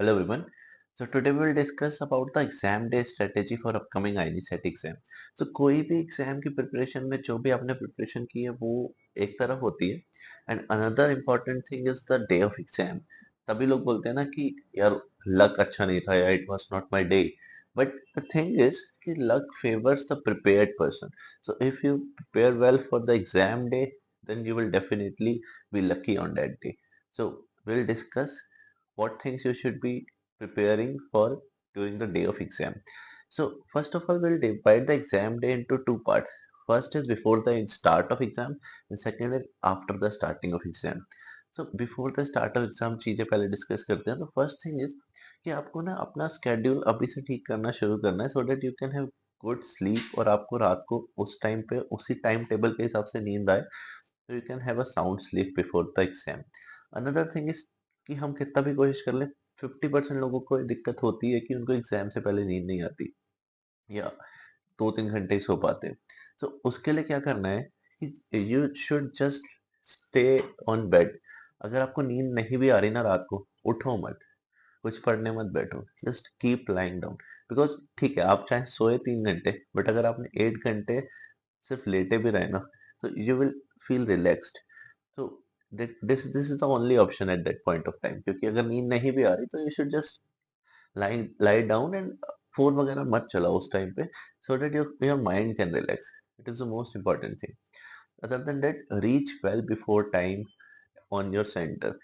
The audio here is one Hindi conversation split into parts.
Hello everyone. So today we will discuss about the exam day strategy for upcoming INET exam. So कोई भी एग्जाम की प्रिपरेशन में जो भी आपने प्रिपरेशन की है वो एक तरफ होती है and another important thing is the day of exam. तभी लोग बोलते हैं ना कि यार लक अच्छा नहीं था या it was not my day. But the thing is कि luck favours the prepared person. So if you prepare well for the exam day then you will definitely be lucky on that day. So we'll discuss what things you should be preparing for during the day of exam. So first of all, we'll divide the exam day into two parts. First is before the start of exam and second is after the starting of exam. So before the start of exam चीजें पहले डिस्कस करते हैं. तो फर्स्ट थिंग इज कि आपको ना अपना स्केड्यूल अभी से ठीक करना शुरू करना है so that you can have good sleep और आपको रात को उस टाइम पे उसी टाइम टेबल के हिसाब से नींद आए. So you can have a sound sleep before the exam. Another thing is कि हम कितना भी कोशिश कर लें 50% लोगों को ये दिक्कत होती है कि उनको एग्जाम से पहले नींद नहीं आती या 2-3 घंटे ही सो पाते हैं. तो उसके लिए क्या करना है कि you should just stay on bed. अगर आपको नींद नहीं भी आ रही ना रात को, उठो मत, कुछ पढ़ने मत बैठो, just keep lying down. Because ठीक है आप चाहे सोए 3 घंटे बट अगर आपने 8 घंटे सिर्फ लेटे भी रहे ना तो यू विल फील रिलैक्स्ड. तो this is the only option eight that point of time, क्योंकि अगर नींद नहीं भी आ रही तो you should just lie down and phone वगैरह मत चलाओ उस टाइम पे so that your mind can relax. It is the most important thing. Other than that reach well before time on your centre.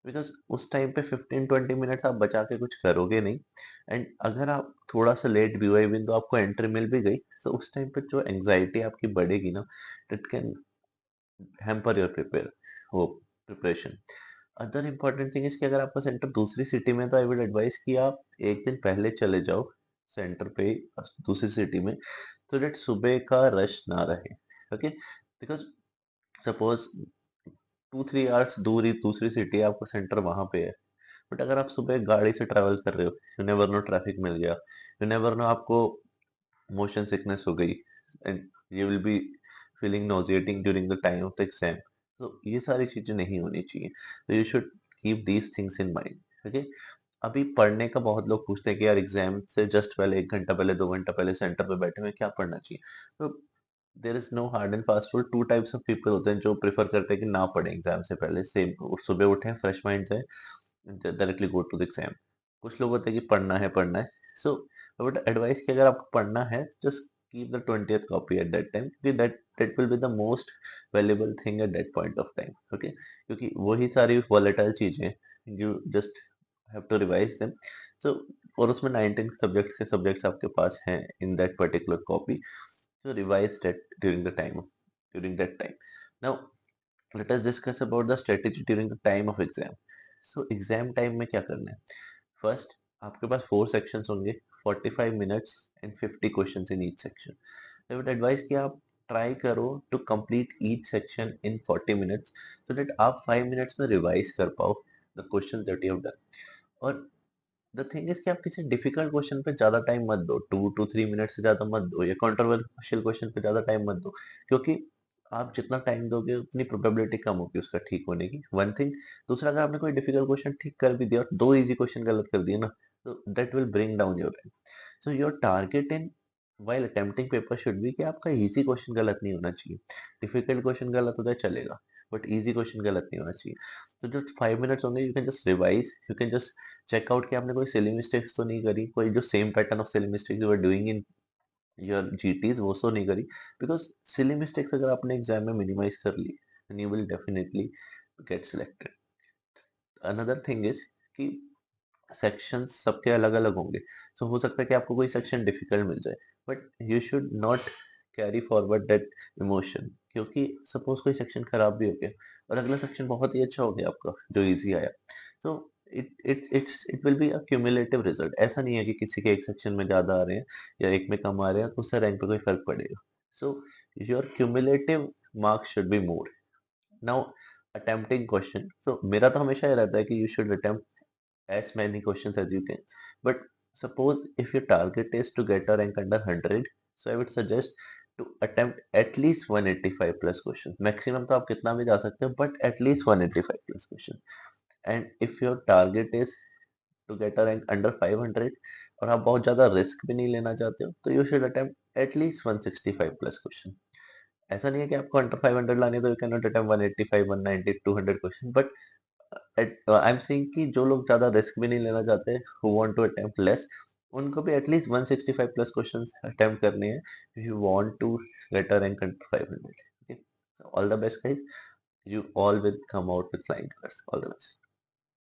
Because उस टाइम पे 15-20 मिनट्स आप बचा के कुछ करोगे नहीं एंड अगर आप थोड़ा सा लेट भी हुए इवन तो आपको एंट्री मिल भी गई तो उस टाइम पे जो एंग्जाइटी आपकी बढ़ेगी ना it can hamper your prepare वो preparation. Other important thing is कि अगर आपका सेंटर दूसरी सिटी में तो आई वुड एडवाइस कि आप एक दिन पहले चले जाओ सेंटर पे दूसरी सिटी में so that सुबह का रश ना रहे. ओके, बिकॉज सपोज 2-3 आवर्स दूर ही दूसरी सिटी है, आपका सेंटर वहां पे है. बट अगर आप सुबह गाड़ी से ट्रैवल कर रहे हो, यू नेवर नो ट्रैफिक मिल गया, यू नेवर नो आपको मोशन सिकनेस हो गई and you will be feeling nauseating during the time of the exam. तो ये सारी चीजें नहीं होनी चाहिए. तो you should keep these things in mind. Okay, अभी पढ़ने का बहुत लोग पूछते हैं कि यार एग्जाम से जस्ट पहले 1 घंटा पहले 2 घंटा पहले सेंटर पे बैठे हुए क्या पढ़ना चाहिए. तो there is no hard and fast rule. Two types of people होते हैं जो प्रेफर करते हैं कि ना पढ़े एग्जाम से पहले, सेम सुबह उठे फ्रेश माइंड से directly go to the exam. कुछ लोग होते हैं कि पढ़ना है. सो आई वुड एडवाइस कि अगर आपको पढ़ना है just keep the 20th copy at that time, क्योंकि that will be the most valuable thing at that point of time. Okay, क्योंकि वही सारी वॉलेटाइल चीजें you just have to revise them. So और उसमें 19 सब्जेक्ट्स के सब्जेक्ट्स आपके पास हैं in that particular copy. So revise that during that time. Now let us discuss about the strategy during the time of exam. So exam time में क्या करना है? First आपके पास 4 sections होंगे, 45 minutes and 50 questions in each section. I would advise कि आप try करो to complete each section in 40 minutes so that आप 5 minutes में revise कर पाओ the questions that you have done. और द थिंग इज कि आप किसी डिफिकल्ट क्वेश्चन पे ज्यादा टाइम मत दो, 2 to 3 मिनट से ज्यादा मत दो, या कंट्रोवर्शियल क्वेश्चन पे ज्यादा टाइम मत दो, क्योंकि आप जितना टाइम दोगे उतनी प्रोबेबिलिटी कम होगी उसका ठीक होने की. One thing. दूसरा, अगर आपने कोई डिफिकल्ट क्वेश्चन ठीक कर भी दिया और 2 इजी क्वेश्चन गलत कर दिए ना तो that will bring down your rank. So your target in while attempting paper should be कि आपका इजी क्वेश्चन गलत नहीं होना चाहिए. डिफिकल्ट क्वेश्चन गलत होता है चलेगा बट इजी क्वेश्चन गलत नहीं होना चाहिए. तो जो 5 मिनट्स होंगे you can just revise, you can just check out कि आपने कोई सिली मिस्टेक्स तो नहीं करी, कोई जो same pattern of silly mistakes you are doing in your GTs वो तो नहीं करी. बिकॉज सिली मिस्टेक्स अगर आपने एग्जाम में मिनिमाइज कर ली then you will definitely get selected. Another thing is कि सेक्शंस सबके अलग अलग होंगे. सो हो सकता है कि आपको कोई सेक्शन डिफिकल्ट मिल जाए but you should not carry forward that emotion, क्योंकि सपोज कोई सेक्शन खराब भी हो गया और अगला सेक्शन बहुत ही अच्छा हो गया आपका जो इजी आया. तो it will be a cumulative result. ऐसा नहीं है कि किसी के एक सेक्शन में ज्यादा आ रहे हैं या एक में कम आ रहे हैं तो उससे रैंक पे कोई फर्क पड़ेगा. So your cumulative marks should be more. Now attempting question, so मेरा तो हमेशा ये रहता है कि you should attempt as many questions as you can. But suppose if your target is to get a rank under 100, so I would suggest to attempt at least 185 plus questions. Maximum तो आप कितना भी जा सकते हो but at least 185 plus questions. And if your target is to get a rank under 500 और आप बहुत ज़्यादा रिस्क भी नहीं लेना चाहते हो, तो you should attempt at least 165 plus question. ऐसा नहीं है कि आपको अंडर 500 लाने तो you can not attempt 185, 190, 200 question, but I am saying कि जो लोग ज़्यादा रिस्क भी नहीं लेना चाहते, who want to attempt less, उनको भी एटलीस्ट 165 प्लस क्वेश्चंस अटेम्प्ट करने हैं if you want to get a rank under 500। Okay, all the best guys, you all will come out with flying colors. All the best.